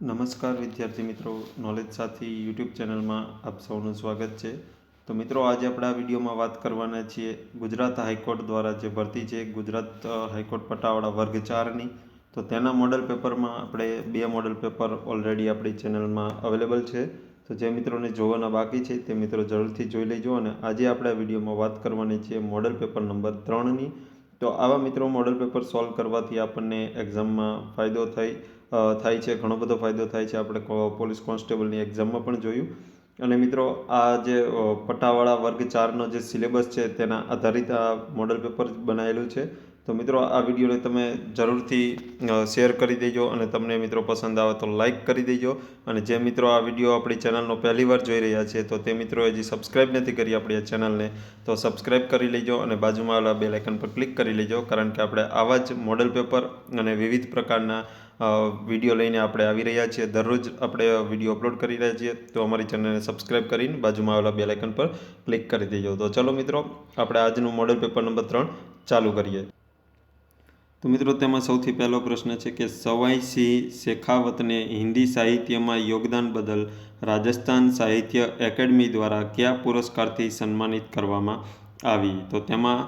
નમસ્કાર વિદ્યાર્થી મિત્રો, નોલેજ સાથી યુટ્યુબ ચેનલમાં આપ સૌનું સ્વાગત છે. તો મિત્રો, આજે આપણે આ વિડીયોમાં વાત કરવાના છીએ ગુજરાત હાઈકોર્ટ દ્વારા જે ભરતી છે ગુજરાત હાઈકોર્ટ પટાવાળા વર્ગ 4ની. તો તેના મોડલ પેપરમાં આપણે 2 મોડલ પેપર ઓલરેડી આપણી ચેનલમાં અવેલેબલ છે. તો જે મિત્રોને જોવાના બાકી છે તે મિત્રો જરૂરથી જોઈ લેજો. અને આજે આપણે આ વિડીયોમાં વાત કરવાની છે મોડલ પેપર નંબર 3ની. તો આવા મિત્રો મોડલ પેપર સોલ્વ કરવાથી આપણને એક્ઝામમાં ફાયદો થાય છે, ઘણો બધો ફાયદો થાય છે. આપણે પોલીસ કોન્સ્ટેબલની એક્ઝામમાં પણ જોયું. અને મિત્રો, આ જે પટાવાળા વર્ગ 4નો જે સિલેબસ છે તેના આધારિત આ મોડલ પેપર બનાવેલું છે. તો મિત્રો, આ વિડીયોને તમે જરૂરથી શેર કરી દેજો અને તમને મિત્રો પસંદ આવે તો લાઈક કરી દેજો. અને જે મિત્રો આ વિડીયો આપણી ચેનલનો પહેલી વાર જોઈ રહ્યા છે તો તે મિત્રો હજી સબસ્ક્રાઈબ નથી કરી આપણી આ ચેનલને, તો સબસ્ક્રાઈબ કરી લેજો અને બાજુમાં આવેલા બેલ આઇકન પર ક્લિક કરી લેજો. કારણ કે આપણે આવા જ મોડલ પેપર અને વિવિધ પ્રકારના વિડીયો લઈને આપણે આવી રહ્યા છીએ. દરરોજ આપણે વિડીયો અપલોડ કરી રહ્યા છીએ. તો અમારી ચેનલને સબસ્ક્રાઈબ કરીને બાજુમાં આવેલા બેલ આઇકન પર ક્લિક કરી દેજો. તો ચલો મિત્રો, આપણે આજનું મોડલ પેપર નંબર 3 ચાલુ કરીએ. તો મિત્રો, તેમાં સૌથી પહેલો પ્રશ્ન છે કે સવાઈ સિંહ શેખાવતને હિન્દી સાહિત્યમાં યોગદાન બદલ રાજસ્થાન સાહિત્ય એકેડમી દ્વારા કયા પુરસ્કારથી સન્માનિત કરવામાં આવી? તો તેમાં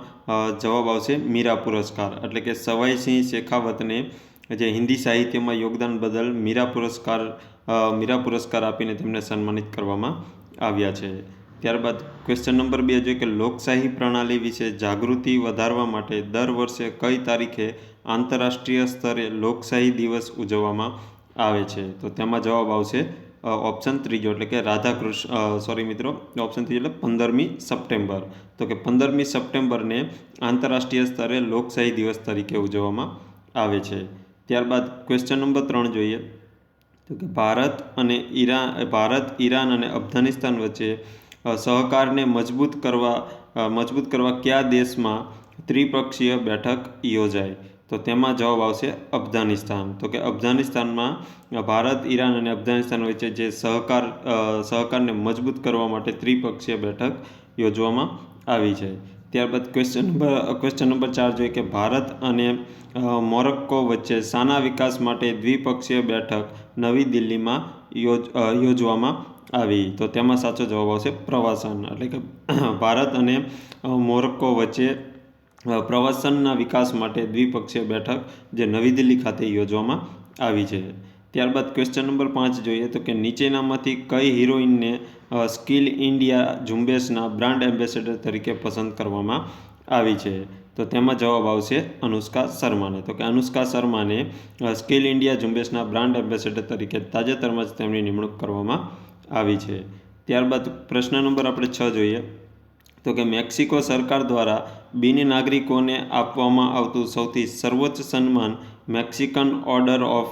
જવાબ આવશે મીરા પુરસ્કાર. એટલે કે સવાઈ સિંહ શેખાવતને જે હિન્દી સાહિત્યમાં યોગદાન બદલ મીરા પુરસ્કાર આપીને તેમને સન્માનિત કરવામાં આવ્યા છે. ત્યારબાદ ક્વેશ્ચન નંબર 2 જોઈએ કે લોકશાહી પ્રણાલી વિશે જાગૃતિ વધારવા માટે દર વર્ષે કઈ તારીખે આંતરરાષ્ટ્રીય સ્તરે લોકશાહી દિવસ ઉજવવામાં આવે છે? તો તેમાં જવાબ આવશે ઓપ્શન 3 એટલે કે ઓપ્શન 3 એટલે 15મી સપ્ટેમ્બર. તો કે 15મી સપ્ટેમ્બરને આંતરરાષ્ટ્રીય સ્તરે લોકશાહી દિવસ તરીકે ઉજવવામાં આવે છે. ત્યારબાદ ક્વેશ્ચન નંબર 3 જોઈએ તો કે ભારત, ઈરાન અને અફઘાનિસ્તાન વચ્ચે સહકારને મજબૂત કરવા કયા દેશમાં ત્રિપક્ષીય બેઠક યોજાય? તો તેમાં જવાબ આવશે અફઘાનિસ્તાન. તો કે અફઘાનિસ્તાનમાં ભારત, ઈરાન અને અફઘાનિસ્તાન વચ્ચે જે સહકારને મજબૂત કરવા માટે ત્રિપક્ષીય બેઠક યોજવામાં આવી છે. ત્યારબાદ ક્વેશ્ચન નંબર 4 જોઈએ કે ભારત અને મોરોક્કો વચ્ચે શાના વિકાસ માટે દ્વિપક્ષીય બેઠક નવી દિલ્હીમાં યોજવામાં આવી? તો તેમાં સાચો જવાબ આવશે પ્રવાસન. એટલે કે ભારત અને મોરોક્કો વચ્ચે પ્રવાસનના વિકાસ માટે દ્વિપક્ષીય બેઠક જે નવી દિલ્હી ખાતે યોજવામાં આવી છે. ત્યારબાદ ક્વેશ્ચન નંબર 5 જોઈએ તો કે નીચેનામાંથી કઈ હિરોઈનને સ્કિલ ઇન્ડિયા ઝુંબેશના બ્રાન્ડ એમ્બેસેડર તરીકે પસંદ કરવામાં આવી છે? તો તેમાં જવાબ આવશે અનુષ્કા શર્માને. તો કે અનુષ્કા શર્માને સ્કિલ ઇન્ડિયા ઝુંબેશના બ્રાન્ડ એમ્બેસેડર તરીકે તાજેતરમાં જ તેમની નિમણૂક કરવામાં આવી છે. ત્યારબાદ પ્રશ્ન નંબર આપણે 6 જોઈએ તો કે મેક્સિકો સરકાર દ્વારા બિન નાગરિકોને આપવામાં આવતું સૌથી સર્વોચ્ચ સન્માન મેક્સિકન ઓર્ડર ઓફ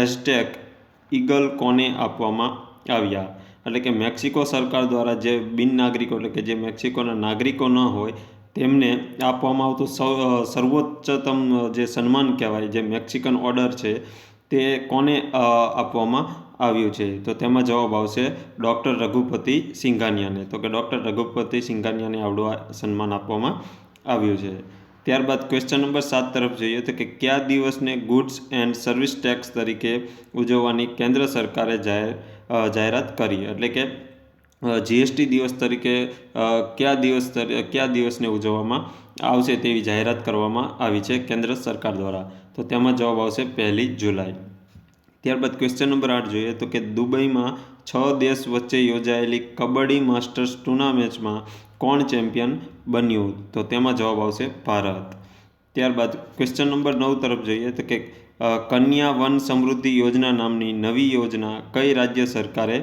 એઝટેક ઈગલ કોને આપવામાં આવ્યા? એટલે કે મેક્સિકો સરકાર દ્વારા જે બિન નાગરિકો એટલે કે જે મેક્સિકોના નાગરિકો ન હોય તેમને આપવામાં આવતું સર્વોચ્ચતમ જે સન્માન કહેવાય, જે મેક્સિકન ઓર્ડર છે, તે કોને આપવામાં આવ્યું છે? તો તેમાં જવાબ આવશે ડૉક્ટર રઘુપતિ સિંઘાનિયાને. તો કે ડૉક્ટર રઘુપતિ સિંઘાનિયાને આવડું આ સન્માન આપવામાં આવ્યું છે. ત્યારબાદ ક્વેશ્ચન નંબર 7 તરફ જોઈએ તો કે કયા દિવસને ગુડ્સ એન્ડ સર્વિસ ટેક્સ તરીકે ઉજવવાની કેન્દ્ર સરકારે જાહેરાત કરી? એટલે કે જીએસટી દિવસ તરીકે કયા દિવસને ઉજવવામાં આવશે તેવી જાહેરાત કરવામાં આવી છે કેન્દ્ર સરકાર દ્વારા? તો તેમાં જવાબ આવશે 1 જુલાઈ. ત્યારબાદ ક્વેશ્ચન નંબર 8 જોઈએ તો કે દુબઈમાં 6 દેશ વચ્ચે યોજાયેલી કબડ્ડી માસ્ટર્સ ટુર્નામેન્ટમાં કોણ ચેમ્પિયન બન્યું? તો તેમાં જવાબ આવશે ભારત. ત્યારબાદ ક્વેશ્ચન નંબર 9 તરફ જોઈએ તો કે કન્યા વન સમૃદ્ધિ યોજના નામની નવી યોજના કઈ રાજ્ય સરકારે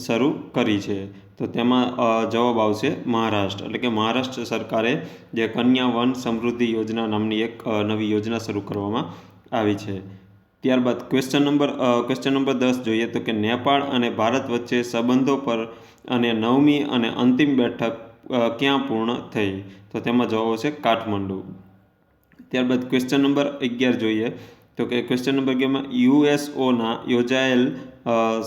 શરૂ કરી છે? તો તેમાં જવાબ આવશે મહારાષ્ટ્ર. એટલે કે મહારાષ્ટ્ર સરકારે જે કન્યા વન સમૃદ્ધિ યોજના નામની એક નવી યોજના શરૂ કરવામાં આવી છે. ત્યારબાદ ક્વેશ્ચન નંબર 10 જોઈએ તો કે નેપાળ અને ભારત વચ્ચે સંબંધો પર અને 9મી અને અંતિમ બેઠક ક્યાં પૂર્ણ થઈ? તો તેમાં જવાબ આવશે કાઠમંડુ. ત્યારબાદ ક્વેશ્ચન નંબર 11 જોઈએ તો કે ક્વેશ્ચન નંબર 11માં યુએસઓના યોજાયેલ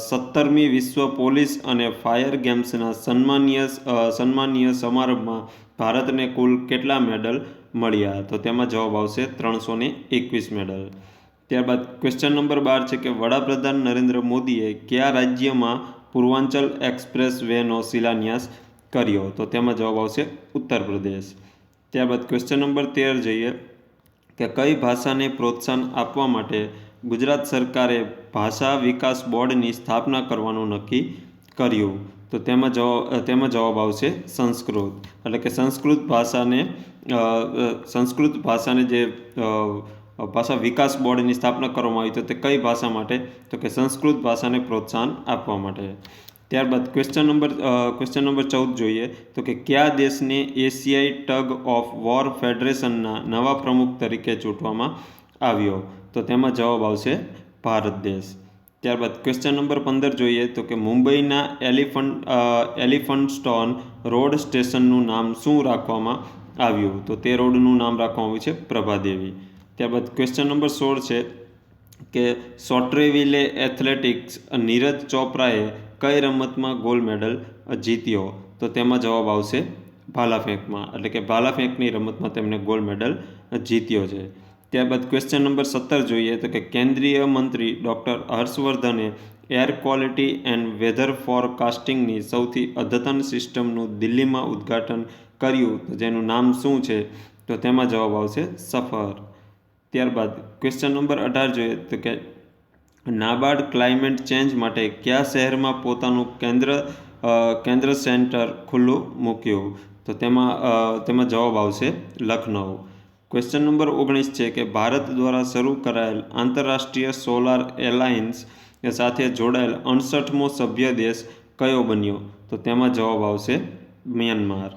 17મી વિશ્વ પોલીસ અને ફાયર ગેમ્સના સન્માનીય સમારંભમાં ભારતને કુલ કેટલા મેડલ મળ્યા? તો તેમાં જવાબ આવશે 321 મેડલ. ત્યારબાદ ક્વેશ્ચન નંબર 12 છે કે વડાપ્રધાન નરેન્દ્ર મોદીએ કયા રાજ્યમાં પૂર્વાંચલ એક્સપ્રેસ વેનો શિલાન્યાસ કર્યો? તો તેમાં જવાબ આવશે ઉત્તર પ્રદેશ. ત્યારબાદ ક્વેશ્ચન નંબર 13 જોઈએ કે કઈ ભાષાને પ્રોત્સાહન આપવા માટે ગુજરાત સરકારે ભાષા વિકાસ બોર્ડની સ્થાપના કરવાનું નક્કી કર્યું? તો તેમાં જવાબ આવશે સંસ્કૃત. એટલે કે સંસ્કૃત ભાષાને જે ભાષા વિકાસ બોર્ડની સ્થાપના કરવામાં આવી તો તે કઈ ભાષા માટે? તો કે સંસ્કૃત ભાષાને પ્રોત્સાહન આપવા માટે. ત્યારબાદ ક્વેશ્ચન નંબર 14 જોઈએ તો કે કયા દેશને એશિયાઈ ટગ ઓફ વોર ફેડરેશનના નવા પ્રમુખ તરીકે ચૂંટવામાં આવ્યો? તો તેમાં જવાબ આવશે ભારત દેશ. ત્યારબાદ ક્વેશ્ચન નંબર 15 જોઈએ તો કે મુંબઈના એલિફન્ટસ્ટોન રોડ સ્ટેશનનું નામ શું રાખવામાં આવ્યું? તો તે રોડનું નામ રાખવામાં આવ્યું છે પ્રભાદેવી. ત્યારબાદ ક્વેશ્ચન નંબર 16 છે કે સોટ્રેવિલે એથ્લેટિક્સ નીરજ ચોપરાએ કઈ રમતમાં ગોલ્ડ મેડલ જીત્યો? તો તેમાં જવાબ આવશે ભાલા ફેંકમાં. એટલે કે ભાલા ફેંકની રમતમાં તેમણે ગોલ્ડ મેડલ જીત્યો છે. ત્યારબાદ ક્વેશ્ચન નંબર 17 જોઈએ તો કે કેન્દ્રીય મંત્રી ડૉક્ટર હર્ષવર્ધને એર ક્વોલિટી એન્ડ વેધર ફોરકાસ્ટિંગની સૌથી અદ્યતન સિસ્ટમનું દિલ્હીમાં ઉદ્ઘાટન કર્યું તો જેનું નામ શું છે? તો તેમાં જવાબ આવશે સફર. ત્યારબાદ ક્વેશ્ચન નંબર 18 જોઈએ તો કે નાબાર્ડ ક્લાઇમેટ ચેન્જ માટે કયા શહેરમાં પોતાનું કેન્દ્ર સેન્ટર ખુલ્લું મૂક્યું? તો તેમાં જવાબ આવશે લખનઉ. ક્વેશ્ચન નંબર 19 છે કે ભારત દ્વારા શરૂ કરાયેલ આંતરરાષ્ટ્રીય સોલાર એલાયન્સ સાથે જોડાયેલ 68મો સભ્ય દેશ કયો બન્યો? તો તેમાં જવાબ આવશે મ્યાનમાર.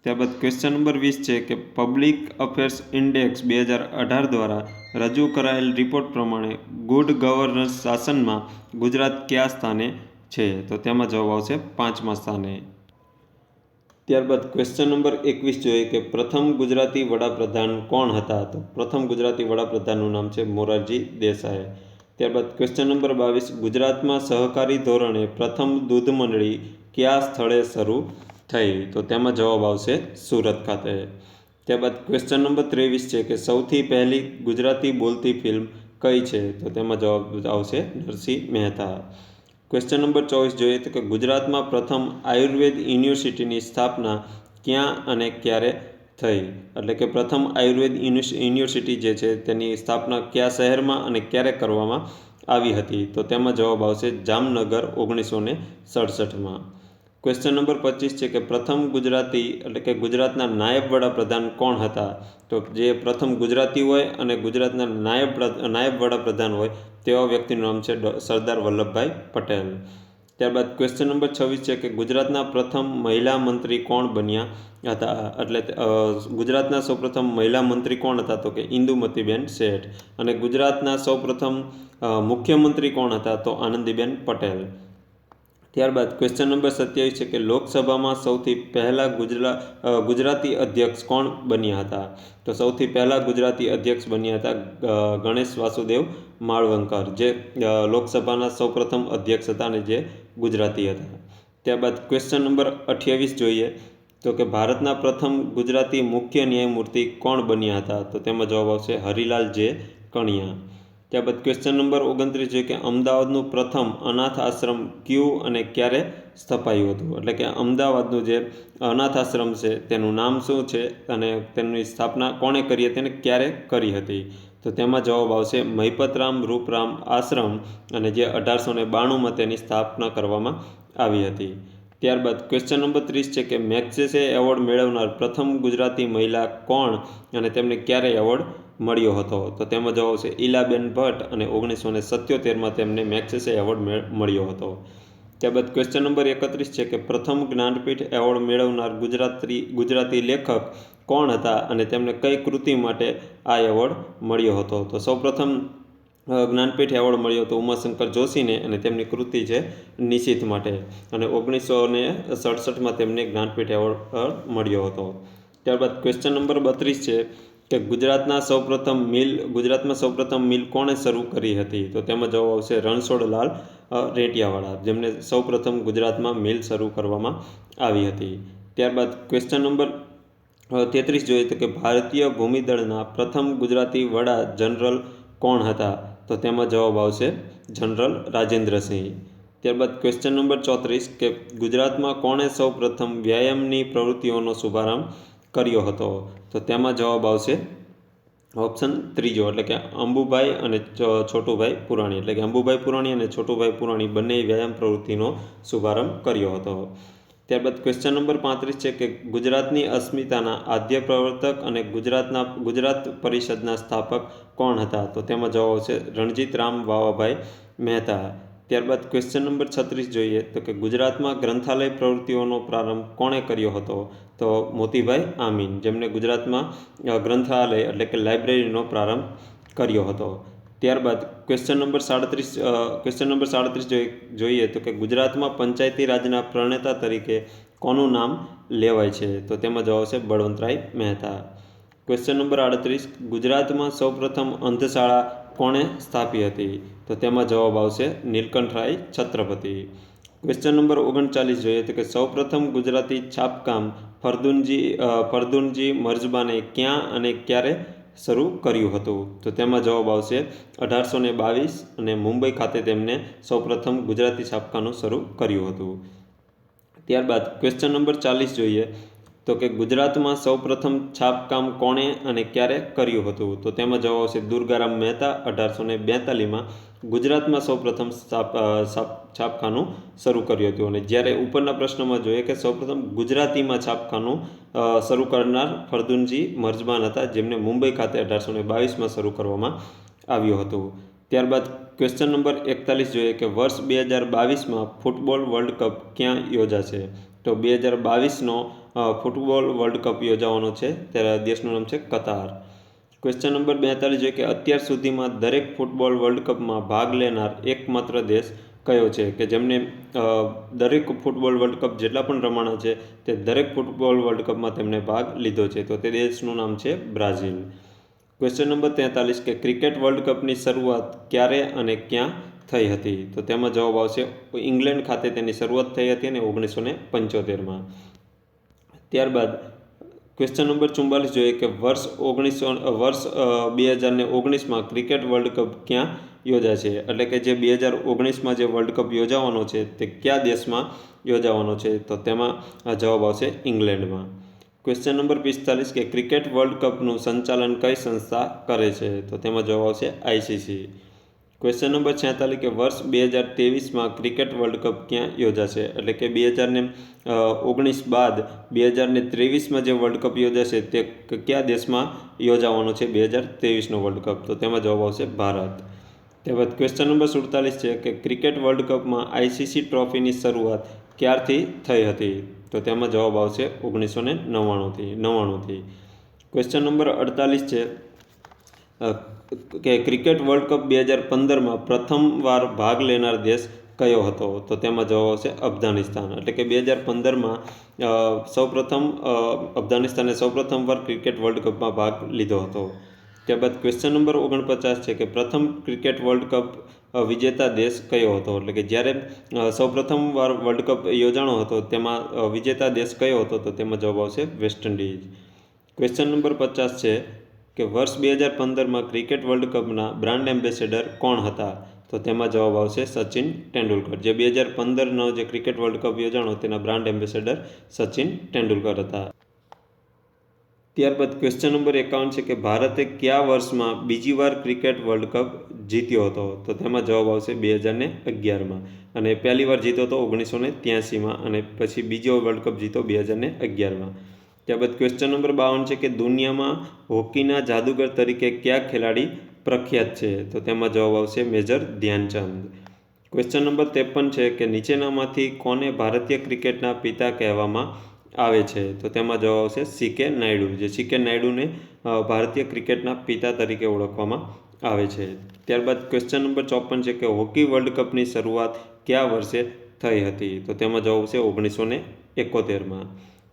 ત્યારબાદ ક્વેશ્ચન નંબર 20 છે કે પબ્લિક અફેર્સ ઇન્ડેક્સ 2018 દ્વારા રજૂ કરાયેલ રિપોર્ટ પ્રમાણે ગુડ ગવર્નન્સ શાસનમાં ગુજરાત કયા સ્થાને છે? તો તેમાં જવાબ આવશે 5મા સ્થાને. ત્યારબાદ ક્વેશ્ચન નંબર 21 જોઈએ કે પ્રથમ ગુજરાતી વડાપ્રધાન કોણ હતા? તો પ્રથમ ગુજરાતી વડાપ્રધાનનું નામ છે મોરારજી દેસાઈ. ત્યારબાદ ક્વેશ્ચન નંબર 22 ગુજરાતમાં સહકારી ધોરણે પ્રથમ દૂધ મંડળી કયા સ્થળે શરૂ થઈ? તો તેમાં જવાબ આવશે સુરત ખાતે. ત્યારબાદ ક્વેશ્ચન નંબર 23 છે કે સૌથી પહેલી ગુજરાતી બોલતી ફિલ્મ કઈ છે? તો તેમાં જવાબ આવશે નરસિંહ મહેતા. ક્વેશ્ચન નંબર 24 જોઈએ તો કે ગુજરાતમાં પ્રથમ આયુર્વેદ યુનિવર્સિટીની સ્થાપના ક્યાં અને ક્યારે થઈ? એટલે કે પ્રથમ આયુર્વેદ યુનિવર્સિટી જે છે તેની સ્થાપના કયા શહેરમાં અને ક્યારે કરવામાં આવી હતી? તો તેમાં જવાબ આવશે જામનગર 1967માં. ક્વેશ્ચન નંબર 25 છે કે પ્રથમ ગુજરાતી એટલે કે ગુજરાતના નાયબ વડાપ્રધાન કોણ હતા? તો જે પ્રથમ ગુજરાતી હોય અને ગુજરાતના નાયબ વડાપ્રધાન હોય તેવા વ્યક્તિનું નામ છે સરદાર વલ્લભભાઈ પટેલ. ત્યારબાદ ક્વેશ્ચન નંબર 26 છે કે ગુજરાતના પ્રથમ મહિલા મંત્રી કોણ બન્યા હતા? એટલે ગુજરાતના સૌપ્રથમ મહિલા મંત્રી કોણ હતા? તો કે ઇન્દુમતીબેન શેઠ. અને ગુજરાતના સૌપ્રથમ મુખ્યમંત્રી કોણ હતા? તો આનંદીબેન પટેલ. ત્યારબાદ ક્વેશ્ચન નંબર 27 છે કે લોકસભામાં સૌથી પહેલા ગુજરાતી અધ્યક્ષ કોણ બન્યા હતા? તો સૌથી પહેલા ગુજરાતી અધ્યક્ષ બન્યા હતા ગણેશ વાસુદેવ માળવંકર, જે લોકસભાના સૌપ્રથમ અધ્યક્ષ હતા અને જે ગુજરાતી હતા. ત્યારબાદ ક્વેશ્ચન નંબર 28 જોઈએ તો કે ભારતના પ્રથમ ગુજરાતી મુખ્ય ન્યાયમૂર્તિ કોણ બન્યા હતા? તો તેમાં જવાબ આવશે હરિલાલ જે કણિયા. ત્યારબાદ ક્વેશ્ચન નંબર 29 છે કે અમદાવાદનું પ્રથમ અનાથ આશ્રમ ક્યું અને ક્યારે સ્થપાયું હતું? એટલે કે અમદાવાદનું જે અનાથ આશ્રમ છે તેનું નામ શું છે અને તેની સ્થાપના કોણે કરી હતી અને ક્યારે કરી હતી? તો તેમાં જવાબ આવશે મહિપતરામ રૂપરામ આશ્રમ અને જે 1892માં તેની સ્થાપના કરવામાં આવી હતી. ત્યારબાદ ક્વેશ્ચન નંબર 30 છે કે મેગ્સેસે એવોર્ડ મેળવનાર પ્રથમ ગુજરાતી મહિલા કોણ અને તેમને ક્યારે એવોર્ડ મળ્યો હતો? તો તેમાં જવાબ આવશે ઈલાબેન ભટ્ટ અને 1977માં તેમને મેગ્સેસે એવોર્ડ મળ્યો હતો. ત્યારબાદ ક્વેશ્ચન નંબર 31 છે કે પ્રથમ જ્ઞાનપીઠ એવોર્ડ મેળવનાર ગુજરાતી લેખક કોણ હતા અને તેમને કઈ કૃતિ માટે આ એવોર્ડ મળ્યો હતો? તો સૌપ્રથમ જ્ઞાનપીઠ એવોર્ડ મળ્યો હતો ઉમાશંકર જોશીને અને તેમની કૃતિ છે નિશીથ માટે, અને 1967માં તેમને જ્ઞાનપીઠ એવોર્ડ મળ્યો હતો. ત્યારબાદ ક્વેશ્ચન નંબર 32 છે કે ગુજરાતમાં સૌપ્રથમ મિલ કોણે શરૂ કરી હતી? તો તેમાં જવાબ આવશે રણછોડલાલ રેટિયાવાળા, જેમને સૌપ્રથમ ગુજરાતમાં મિલ શરૂ કરવામાં આવી હતી. ત્યારબાદ ક્વેશ્ચન નંબર 33 જોઈએ તો કે ભારતીય ભૂમિદળના પ્રથમ ગુજરાતી વડા જનરલ કોણ હતા? તો તેમાં જવાબ આવશે જનરલ રાજેન્દ્રસિંહ. ત્યારબાદ ક્વેશ્ચન નંબર 34 કે ગુજરાતમાં કોણે સૌ પ્રથમ વ્યાયામની પ્રવૃત્તિઓનો શુભારંભ કર્યો હતો? તો તેમાં જવાબ આવશે ઓપ્શન ત્રીજો, એટલે કે અંબુભાઈ અને છોટુભાઈ પુરાણી. એટલે કે અંબુભાઈ પુરાણી અને છોટુભાઈ પુરાણી બંને વ્યાયામ પ્રવૃત્તિનો શુભારંભ કર્યો હતો. ત્યારબાદ ક્વેશ્ચન નંબર 35 છે કે ગુજરાતની અસ્મિતાના આદ્ય પ્રવર્તક અને ગુજરાત પરિષદના સ્થાપક કોણ હતા? તો તેમાં જવાબ આવશે રણજીતરામ વાવાભાઈ મહેતા. ત્યારબાદ ક્વેશ્ચન નંબર 36 જોઈએ તો કે ગુજરાતમાં ગ્રંથાલય પ્રવૃત્તિઓનો પ્રારંભ કોણે કર્યો હતો? તો મોતીભાઈ આમીન, જેમણે ગુજરાતમાં ગ્રંથાલય એટલે કે લાઇબ્રેરીનો પ્રારંભ કર્યો હતો. ત્યારબાદ ક્વેશ્ચન નંબર 37 જોઈએ તો કે ગુજરાતમાં પંચાયતી રાજના પ્રણેતા તરીકે કોનું નામ લેવાય છે? તો તેમાં જવાબ આવશે બળવંતરાય મહેતા. ક્વેશ્ચન નંબર 38 ગુજરાતમાં સૌપ્રથમ અંધશાળા કોણે સ્થાપી હતી? તો તેમાં જવાબ આવશે નીલકંઠરાય છત્રપતિ. ક્વેશ્ચન નંબર 39 જોઈએ તો કે સૌપ્રથમ ગુજરાતી છાપકામ ફરદુનજી મર્ઝબાને ક્યાં અને ક્યારે શરૂ કર્યું હતું? તો તેમાં જવાબ આવશે 1822 અને મુંબઈ ખાતે તેમને સૌપ્રથમ ગુજરાતી છાપકામનું શરૂ કર્યું હતું. ત્યારબાદ ક્વેશ્ચન નંબર 40 જોઈએ તો કે ગુજરાતમાં સૌપ્રથમ છાપકામ કોણે અને ક્યારે કર્યું હતું? તો તેમાં જવાબ આવશે દુર્ગારામ મહેતા 1842માં ગુજરાતમાં સૌપ્રથમ છાપખાનું શરૂ કર્યું હતું. અને જ્યારે ઉપરના પ્રશ્નમાં જોઈએ કે સૌપ્રથમ ગુજરાતીમાં છાપખાનું શરૂ કરનાર ફરદુનજી મર્ઝબાન હતા, જેમને મુંબઈ ખાતે 1822માં શરૂ કરવામાં આવ્યું હતું. ત્યારબાદ ક્વેશ્ચન નંબર 41 જોઈએ કે વર્ષ 2022માં ફૂટબોલ વર્લ્ડ કપ ક્યાં યોજાશે? તો 2022નો ફૂટબોલ વર્લ્ડ કપ યોજાવાનો છે, ત્યારે દેશનું નામ છે કતાર. ક્વેશ્ચન નંબર 42 જોઈએ કે અત્યાર સુધીમાં દરેક ફૂટબોલ વર્લ્ડ કપમાં ભાગ લેનાર એકમાત્ર દેશ કયો છે? કે જેમને દરેક ફૂટબોલ વર્લ્ડ કપ જેટલા પણ રમાણા છે તે દરેક ફૂટબોલ વર્લ્ડ કપમાં તેમણે ભાગ લીધો છે, તો તે દેશનું નામ છે બ્રાઝિલ. ક્વેશ્ચન નંબર 43 કે ક્રિકેટ વર્લ્ડ કપની શરૂઆત ક્યારે અને ક્યાં થઈ હતી? તો તેમાં જવાબ આવશે ઇંગ્લેન્ડ ખાતે તેની શરૂઆત થઈ હતી અને 1975માં. ત્યારબાદ ક્વેશ્ચન નંબર 44 જોઈએ કે વર્ષ 2019માં ક્રિકેટ વર્લ્ડ કપ ક્યાં યોજાશે? એટલે કે જે 2019માં જે વર્લ્ડ કપ યોજાવાનો છે તે કયા દેશમાં યોજાવાનો છે? તો તેમાં જવાબ આવશે ઇંગ્લેન્ડમાં. ક્વેશ્ચન નંબર 45 કે ક્રિકેટ વર્લ્ડ કપનું સંચાલન કઈ સંસ્થા કરે છે? તો તેમાં જવાબ આવશે ICC. ક્વેશ્ચન નંબર 46 કે વર્ષ 2023માં ક્રિકેટ વર્લ્ડ કપ ક્યાં યોજાશે? એટલે કે 2019 બાદ 2023માં જે વર્લ્ડ કપ યોજાશે તે કયા દેશમાં યોજાવાનો છે 2023નો વર્લ્ડ કપ? તો તેમાં જવાબ આવશે ભારત. ત્યારબાદ ક્વેશ્ચન નંબર 47 છે કે ક્રિકેટ વર્લ્ડ કપમાં ICC ટ્રોફીની શરૂઆત ક્યારથી થઈ હતી? તો તેમાં જવાબ આવશે 1999થી. ક્વેશ્ચન નંબર 48 છે કે ક્રિકેટ વર્લ્ડ કપ 2015માં પ્રથમવાર ભાગ લેનાર દેશ કયો હતો? તો તેમાં જવાબ આવશે અફઘાનિસ્તાન. એટલે કે 2015માં અફઘાનિસ્તાને સૌપ્રથમવાર ક્રિકેટ વર્લ્ડ કપમાં ભાગ લીધો હતો. ત્યારબાદ ક્વેશ્ચન નંબર 49 છે કે પ્રથમ ક્રિકેટ વર્લ્ડ કપ વિજેતા દેશ કયો હતો? એટલે કે જ્યારે સૌપ્રથમવાર વર્લ્ડ કપ યોજાણો હતો તેમાં વિજેતા દેશ કયો હતો? તો તેમાં જવાબ આવશે વેસ્ટ ઇન્ડિઝ. ક્વેશ્ચન નંબર 50 છે કે વર્ષ 2015માં ક્રિકેટ વર્લ્ડ કપના બ્રાન્ડ એમ્બેસેડર કોણ હતા? તો તેમાં જવાબ આવશે સચિન તેંડુલકર. જે 2015નો જે ક્રિકેટ વર્લ્ડ કપ યોજાણો તેના બ્રાન્ડ એમ્બેસેડર સચિન તેંડુલકર હતા. ત્યારબાદ ક્વેશ્ચન નંબર 51 છે કે ભારતે કયા વર્ષમાં બીજી વાર ક્રિકેટ વર્લ્ડ કપ જીત્યો હતો? તો તેમાં જવાબ આવશે 2011માં. અને પહેલી વાર જીત્યો હતો 1983માં અને પછી બીજો વર્લ્ડ કપ જીત્યો 2011માં. ત્યારબાદ ક્વેશ્ચન નંબર 52 છે કે દુનિયામાં હોકીના જાદુગર તરીકે કયા ખેલાડી પ્રખ્યાત છે? તો તેમાં જવાબ આવશે મેજર ધ્યાનચંદ. ક્વેશ્ચન નંબર 53 છે કે નીચેનામાંથી કોને ભારતીય ક્રિકેટના પિતા કહેવામાં આવે છે? તો તેમાં જવાબ આવશે CK નાયડુ. જે CK નાયડુને ભારતીય ક્રિકેટના પિતા તરીકે ઓળખવામાં આવે છે. ત્યારબાદ ક્વેશ્ચન નંબર 54 છે કે હોકી વર્લ્ડ કપની શરૂઆત કયા વર્ષે થઈ હતી? તો તેમાં જવાબ આવશે 1971માં.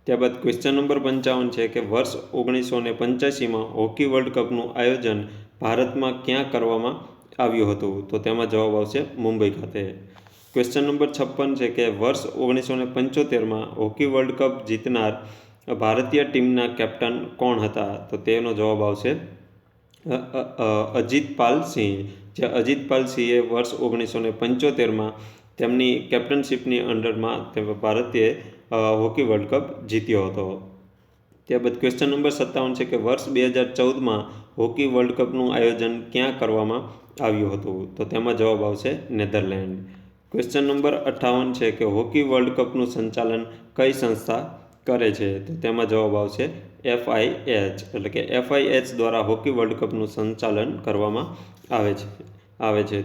ત્યારબાદ ક્વેશ્ચન નંબર 55 છે કે વર્ષ 1985માં હોકી વર્લ્ડ કપનું આયોજન ભારતમાં ક્યાં કરવામાં આવ્યું હતું? તો તેમાં જવાબ આવશે મુંબઈ ખાતે. ક્વેશ્ચન નંબર 56 છે કે વર્ષ 1975માં હોકી વર્લ્ડ કપ જીતનાર ભારતીય ટીમના કેપ્ટન કોણ હતા? તો તેનો જવાબ આવશે અજીતપાલ સિંહ. જે અજીતપાલ સિંહે વર્ષ 1975માં તેમની કેપ્ટનશીપની અંડરમાં ભારતે હોકી વર્લ્ડ કપ જીત્યો હતો. ત્યારબાદ ક્વેશ્ચન નંબર 57 છે કે વર્ષ 2014માં હોકી વર્લ્ડ કપનું આયોજન ક્યાં કરવામાં આવ્યું હતું? તો તેમાં જવાબ આવશે નેધરલેન્ડ. ક્વેશ્ચન નંબર 58 છે કે હોકી વર્લ્ડ કપનું સંચાલન કઈ સંસ્થા કરે છે? તો તેમાં જવાબ આવશે FIH, એટલે કે FIH દ્વારા હોકી વર્લ્ડ કપનું સંચાલન કરવામાં આવે છે.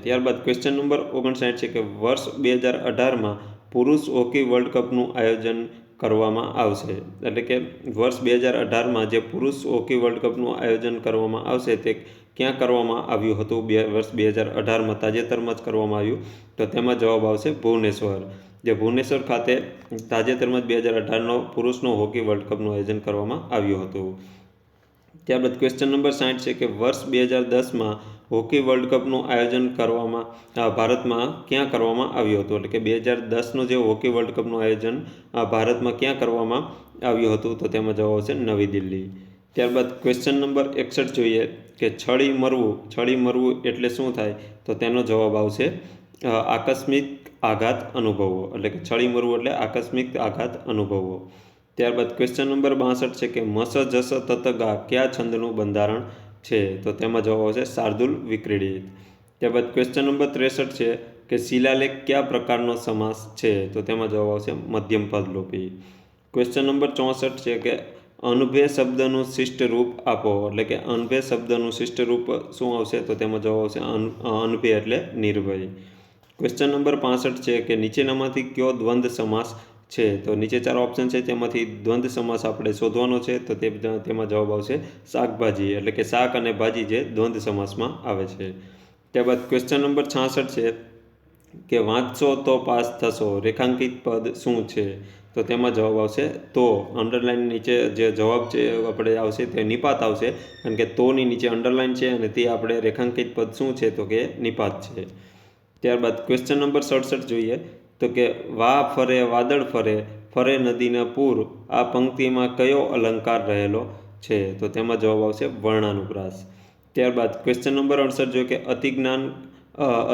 ત્યારબાદ ક્વેશ્ચન નંબર 59 છે કે વર્ષ 2018માં પુરુષ હોકી વર્લ્ડ કપનું આયોજન કરવામાં આવશે. એટલે કે વર્ષ 2018માં જે પુરુષ હોકી વર્લ્ડ કપનું આયોજન કરવામાં આવશે તે ક્યાં કરવામાં આવ્યું હતું? વર્ષ 2018માં તાજેતરમાં જ કરવામાં આવ્યું. તો તેમાં જવાબ આવશે ભુવનેશ્વર. જે ભુવનેશ્વર ખાતે તાજેતરમાં જ 2018નો પુરુષનો હોકી વર્લ્ડ કપનું આયોજન કરવામાં આવ્યું હતું. ત્યારબાદ ક્વેશ્ચન નંબર 60 છે કે વર્ષ 2010માં હોકી વર્લ્ડ કપનું આયોજન ભારતમાં ક્યાં કરવામાં આવ્યું હતું? એટલે કે 2010નું જે હોકી વર્લ્ડ કપનું આયોજન ભારતમાં ક્યાં કરવામાં આવ્યું હતું? તો તેમાં જવાબ આવશે નવી દિલ્હી. ત્યારબાદ ક્વેશ્ચન નંબર 61 જોઈએ કે છળી મરવું એટલે શું થાય? તો તેનો જવાબ આવશે આકસ્મિક આઘાત અનુભવવો. એટલે કે છળી મરવું એટલે આકસ્મિક આઘાત અનુભવવો. ત્યારબાદ ક્વેશ્ચન નંબર 62 છે કે મસ જસ તત ગા કયા છંદનું બંધારણ છે? તો તેમાં જવાબ આવશે શાર્દુલ વિક્રીડિત. ત્યારબાદ ક્વેશ્ચન નંબર 63 છે કે શિલાલેખ કયા પ્રકારનો સમાસ છે? તો તેમાં જવાબ આવશે મધ્યમ પદલોપી. ક્વેશ્ચન નંબર 64 છે કે અનભે શબ્દનું શિષ્ટ રૂપ આપો. એટલે કે અનભે શબ્દનું શિષ્ટ રૂપ શું આવશે? તો તેમાં જવાબ આવશે અનભે એટલે નિર્ભય. ક્વેશ્ચન નંબર 65 છે કે નીચેનામાંથી કયો દ્વંદ્વ સમાસ છે? તો નીચે 4 ઓપ્શન છે તેમાંથી દ્વંદ્વ સમાસ આપણે શોધવાનો છે. તો તેમાં જવાબ આવશે શાકભાજી. એટલે કે શાક અને ભાજી જે દ્વંદ્વ સમાસમાં આવે છે. ત્યારબાદ ક્વેશ્ચન નંબર 66 છે કે વાંચશો તો પાસ થશો રેખાંકિત પદ શું છે? તો તેમાં જવાબ આવશે તો. અંડરલાઇન નીચે જે જવાબ છે આપણે આવશે તે નિપાત આવશે, કારણ કે તોની નીચે અંડરલાઇન છે અને તે આપણે રેખાંકિત પદ શું છે? તો કે નિપાત છે. ત્યારબાદ ક્વેશ્ચન નંબર 67 જોઈએ તો કે વા ફરે વાદળ ફરે ફરે નદીના પૂર આ પંક્તિમાં કયો અલંકાર રહેલો છે? તો તેમાં જવાબ આવશે વર્ણાનુપ્રાસ. ત્યારબાદ ક્વેશ્ચન નંબર 68 જોઈએ કે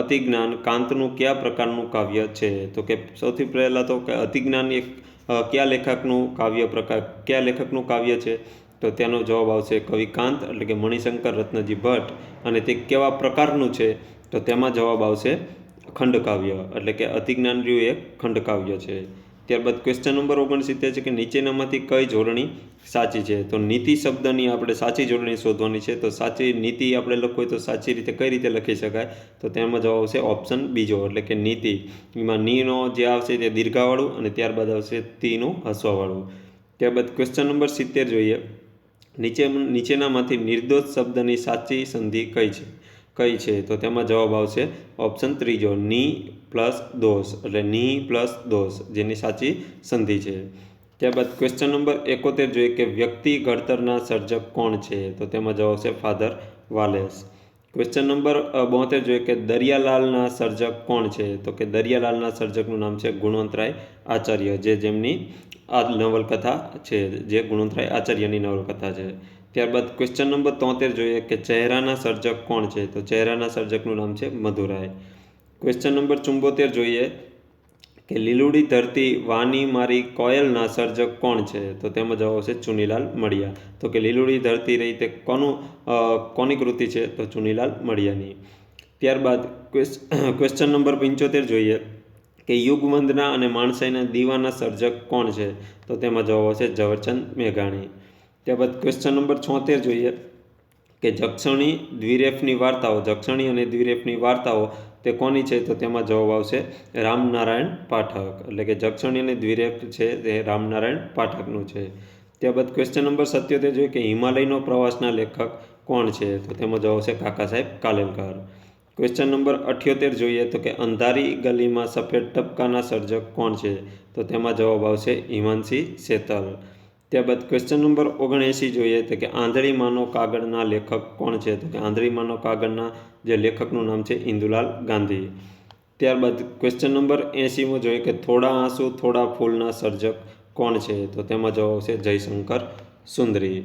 અતિજ્ઞાન કાંતનું કયા પ્રકારનું કાવ્ય છે? તો કે સૌથી પહેલાં તો કે અતિજ્ઞાન એક કયા લેખકનું કાવ્ય છે? તો તેનો જવાબ આવશે કવિ કાંત, એટલે કે મણિશંકર રત્નજી ભટ્ટ. અને તે કેવા પ્રકારનું છે? તો તેમાં જવાબ આવશે ખંડકાવ્ય, એટલે કે અતિજ્ઞાન રહ્યું એક ખંડકાવ્ય છે. ત્યારબાદ ક્વેશ્ચન નંબર 69 છે કે નીચેનામાંથી કઈ જોડણી સાચી છે? તો નીતિ શબ્દની આપણે સાચી જોડણી શોધવાની છે. તો સાચી નીતિ આપણે લખવું હોય તો સાચી રીતે કઈ રીતે લખી શકાય? તો તેમાં જવાબ આવશે ઓપ્શન બીજો, એટલે કે નીતિ. એમાં નીનો જે આવશે તે દીર્ઘાવાળું અને ત્યારબાદ આવશે તીનું હસવાવાળું. ત્યારબાદ ક્વેશ્ચન નંબર 70 જોઈએ નીચેનામાંથી નિર્દોષ શબ્દની સાચી સંધિ કઈ છે? તો તેમાં જવાબ આવશે ઓપ્શન ત્રીજો ની પ્લસ દોષ, એટલે ની પ્લસ દોષ જેની સાચી સંધિ છે. ત્યારબાદ ક્વેશ્ચન નંબર 71 જોઈએ કે વ્યક્તિ ઘડતરના સર્જક કોણ છે? તો તેમાં જવાબ આવશે ફાધર વાલેસ. ક્વેશ્ચન નંબર 72 જોઈએ કે દરિયાલાલના સર્જક કોણ છે? તો કે દરિયાલાલના સર્જકનું નામ છે ગુણવંતરાય આચાર્ય, જેમની આ નવલકથા છે, જે ગુણવંતરાય આચાર્યની નવલકથા છે. ત્યારબાદ ક્વેશ્ચન નંબર 73 જોઈએ કે ચહેરાના સર્જક કોણ છે? તો ચહેરાના સર્જકનું નામ છે મધુરાય. ક્વેશ્ચન નંબર 74 જોઈએ કે લીલુડી ધરતી વાની મારી કોયલના સર્જક કોણ છે? તો તેમાં જવાબ આવશે ચુનીલાલ મડિયા. તો કે લીલુડી ધરતી રહી તે કોની કૃતિ છે? તો ચુનીલાલ મડિયાની. ત્યારબાદ ક્વેશ્ચન નંબર 75 જોઈએ કે યુગવંદના અને માણસાઈના દીવાના સર્જક કોણ છે? તો તેમાં જવાબ આવશે ઝવેરચંદ મેઘાણી. ત્યારબાદ ક્વેશ્ચન નંબર 76 જોઈએ કે જક્ષણી અને દ્વિરેફની વાર્તાઓ તે કોની છે? તો તેમાં જવાબ આવશે રામનારાયણ પાઠક, એટલે કે જક્ષણી અને દ્વિરેફ છે તે રામનારાયણ પાઠકનું છે. ત્યારબાદ ક્વેશ્ચન નંબર 77 જોઈએ કે હિમાલયનો પ્રવાસના લેખક કોણ છે? તો તેમાં જવાબ આવશે કાકા સાહેબ કાલેલકર. ક્વેશ્ચન નંબર 78 જોઈએ તો કે અંધારી ગલીમાં સફેદ ટપકાના સર્જક કોણ છે? તો તેમાં જવાબ આવશે હિમાંશી શેતલ. ત્યારબાદ ક્વેશ્ચન નંબર 79 જોઈએ તો કે આંધળીમાંનો કાગળના લેખક કોણ છે? તો કે આંધળીમાંનો કાગળના જે લેખકનું નામ છે ઇન્દુલાલ ગાંધી. ત્યારબાદ ક્વેશ્ચન નંબર 80 જોઈએ કે થોડા આંસુ થોડા ફૂલના સર્જક કોણ છે? તો તેમાં જવાબ આવશે જયશંકર સુંદરી.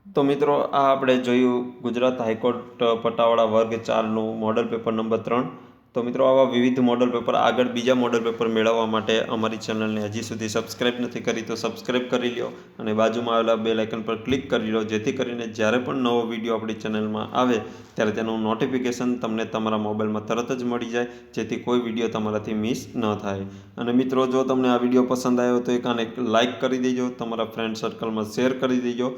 તો મિત્રો આ આપણે જોયું ગુજરાત હાઈકોર્ટ પટાવાળા વર્ગ 4નું મોડલ પેપર નંબર 3. તો મિત્રો આવા વિવિધ મોડલ પેપર આગળ બીજા મોડલ પેપર મેળવવા માટે અમારી ચેનલને હજી સુધી સબસ્ક્રાઈબ નથી કરી તો સબસ્ક્રાઈબ કરી લો અને બાજુમાં આવેલા બેલ આઇકન પર ક્લિક કરી લો, જેથી કરીને જ્યારે પણ નવો વિડીયો આપણી ચેનલમાં આવે ત્યારે તેનું નોટિફિકેશન તમને તમારા મોબાઈલમાં તરત જ મળી જાય, જેથી કોઈ વિડીયો તમારાથી મિસ ન થાય. અને મિત્રો જો તમને આ વિડીયો પસંદ આવ્યો તો આને લાઇક કરી દેજો, તમારા ફ્રેન્ડ સર્કલમાં શેર કરી દેજો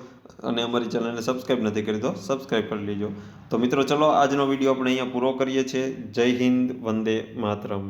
અને અમારી ચેનલને સબસ્ક્રાઈબ નથી કરી તો સબસ્ક્રાઈબ કરી લેજો. તો મિત્રો ચલો આજનો વિડીયો આપણે અહીંયા પૂરો કરીએ છીએ. જય હિન્દ, વંદે માતરમ.